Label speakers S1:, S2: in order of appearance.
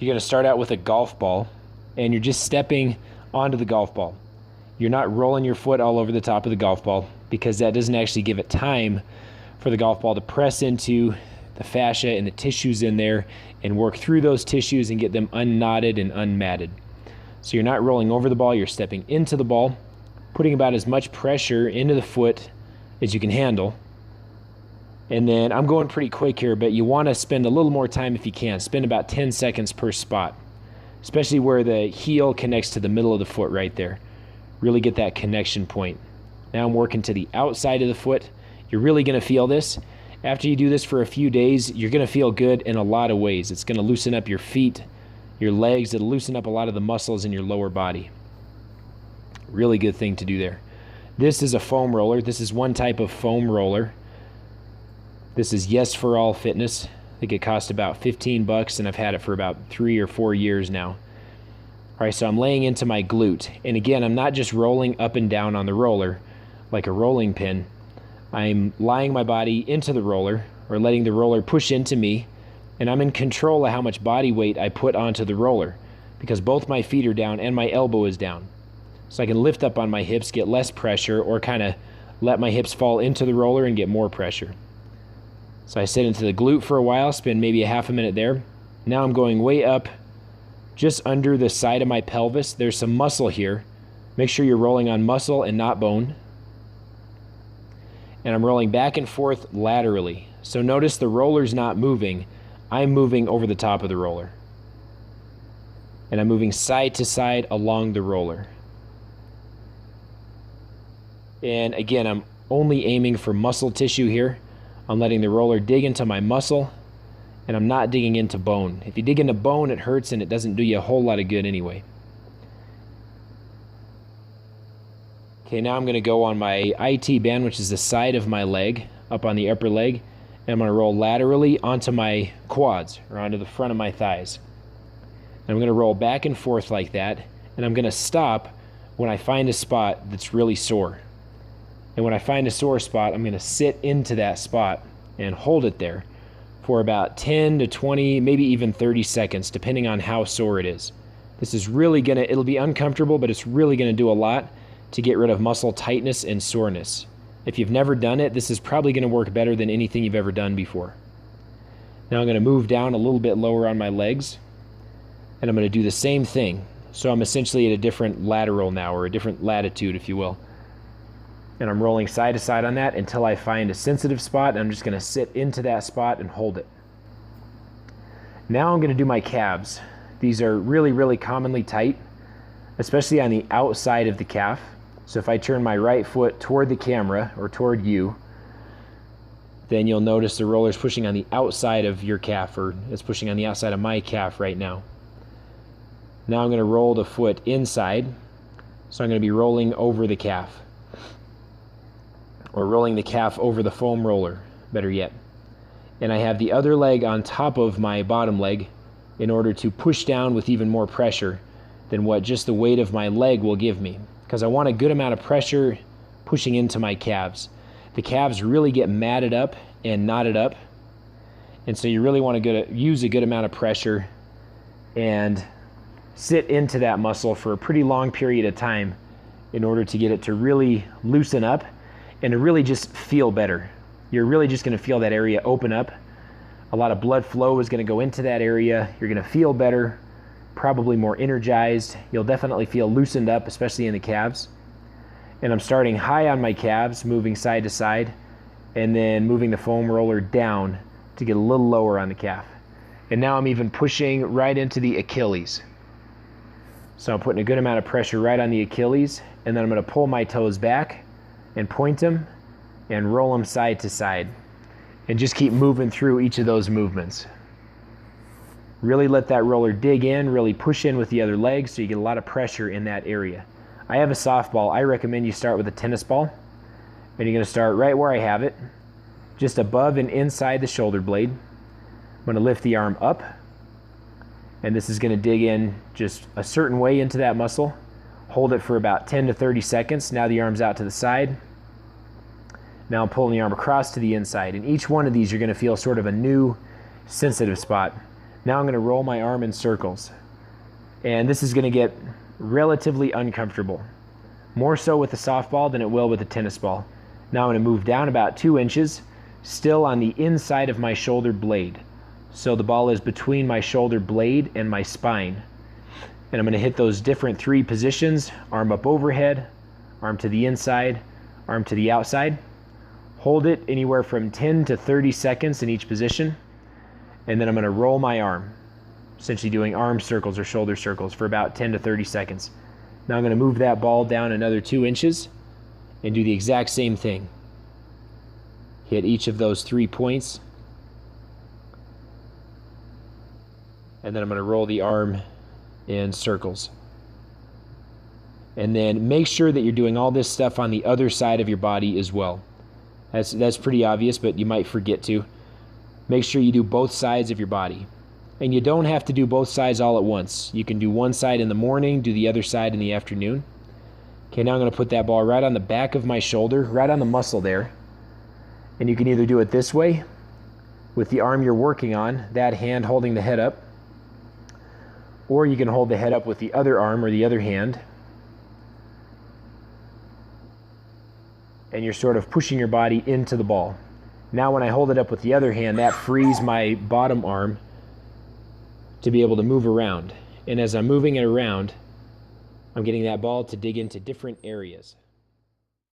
S1: you're going to start out with a golf ball, and you're just stepping onto the golf ball. You're not rolling your foot all over the top of the golf ball, because that doesn't actually give it time for the golf ball to press into the fascia and the tissues in there and work through those tissues and get them unknotted and unmatted. So you're not rolling over the ball, you're stepping into the ball, putting about as much pressure into the foot as you can handle. And then I'm going pretty quick here, but you want to spend a little more time if you can. Spend about 10 seconds per spot, especially where the heel connects to the middle of the foot right there. Really get that connection point. Now I'm working to the outside of the foot. You're really going to feel this. After you do this for a few days, you're going to feel good in a lot of ways. It's going to loosen up your feet, your legs. It'll loosen up a lot of the muscles in your lower body. Really good thing to do there. This is a foam roller. This is one type of foam roller. This is Yes for All Fitness. I think it cost about 15 bucks, and I've had it for about 3 or 4 years now. All right, so I'm laying into my glute. And again, I'm not just rolling up and down on the roller like a rolling pin. I'm lying my body into the roller, or letting the roller push into me, and I'm in control of how much body weight I put onto the roller, because both my feet are down and my elbow is down. So I can lift up on my hips, get less pressure, or kind of let my hips fall into the roller and get more pressure. So I sit into the glute for a while, spend maybe a half a minute there. Now I'm going way up, just under the side of my pelvis. There's some muscle here. Make sure you're rolling on muscle and not bone. And I'm rolling back and forth laterally. So notice the roller's not moving. I'm moving over the top of the roller. And I'm moving side to side along the roller. And again, I'm only aiming for muscle tissue here. I'm letting the roller dig into my muscle, and I'm not digging into bone. If you dig into bone, it hurts and it doesn't do you a whole lot of good anyway. Okay, now I'm going to go on my IT band, which is the side of my leg, up on the upper leg, and I'm going to roll laterally onto my quads, or onto the front of my thighs. And I'm going to roll back and forth like that, and I'm going to stop when I find a spot that's really sore. And when I find a sore spot, I'm going to sit into that spot and hold it there for about 10 to 20, maybe even 30 seconds, depending on how sore it is. This is really going to, it'll be uncomfortable, but it's really going to do a lot to get rid of muscle tightness and soreness. If you've never done it, this is probably going to work better than anything you've ever done before. Now I'm going to move down a little bit lower on my legs, and I'm going to do the same thing. So I'm essentially at a different lateral now, or a different latitude, if you will. And I'm rolling side to side on that until I find a sensitive spot, and I'm just going to sit into that spot and hold it. Now I'm going to do my calves. These are really, really commonly tight, especially on the outside of the calf. So if I turn my right foot toward the camera, or toward you, then you'll notice the roller's pushing on the outside of your calf, or it's pushing on the outside of my calf right now. Now I'm going to roll the foot inside, so I'm going to be rolling over the calf. Or rolling the calf over the foam roller, better yet. And I have the other leg on top of my bottom leg in order to push down with even more pressure than what just the weight of my leg will give me, because I want a good amount of pressure pushing into my calves. The calves really get matted up and knotted up, and so you really want to use a good amount of pressure and sit into that muscle for a pretty long period of time in order to get it to really loosen up and to really just feel better. You're really just going to feel that area open up. A lot of blood flow is going to go into that area. You're going to feel better, probably more energized. You'll definitely feel loosened up, especially in the calves. And I'm starting high on my calves, moving side to side, and then moving the foam roller down to get a little lower on the calf. And now I'm even pushing right into the Achilles. So I'm putting a good amount of pressure right on the Achilles, and then I'm going to pull my toes back and point them and roll them side to side, and just keep moving through each of those movements. Really let that roller dig in, really push in with the other leg so you get a lot of pressure in that area. I have a softball. I recommend you start with a tennis ball, and you're going to start right where I have it, just above and inside the shoulder blade. I'm going to lift the arm up, and this is going to dig in just a certain way into that muscle. Hold it for about 10 to 30 seconds. Now the arm's out to the side. Now I'm pulling the arm across to the inside. And each one of these, you're going to feel sort of a new sensitive spot. Now I'm going to roll my arm in circles. And this is going to get relatively uncomfortable. More so with the softball than it will with the tennis ball. Now I'm going to move down about 2 inches, still on the inside of my shoulder blade. So the ball is between my shoulder blade and my spine. And I'm going to hit those different 3 positions: arm up overhead, arm to the inside, arm to the outside. Hold it anywhere from 10 to 30 seconds in each position. And then I'm going to roll my arm, essentially doing arm circles or shoulder circles for about 10 to 30 seconds. Now I'm going to move that ball down another 2 inches and do the exact same thing. Hit each of those 3 points. And then I'm going to roll the arm in circles. And then make sure that you're doing all this stuff on the other side of your body as well. That's pretty obvious, but you might forget to. Make sure you do both sides of your body. And you don't have to do both sides all at once. You can do one side in the morning, do the other side in the afternoon. Okay, now I'm going to put that ball right on the back of my shoulder, right on the muscle there. And you can either do it this way, with the arm you're working on, that hand holding the head up, or you can hold the head up with the other arm or the other hand, and you're sort of pushing your body into the ball. Now when I hold it up with the other hand, that frees my bottom arm to be able to move around. And as I'm moving it around, I'm getting that ball to dig into different areas.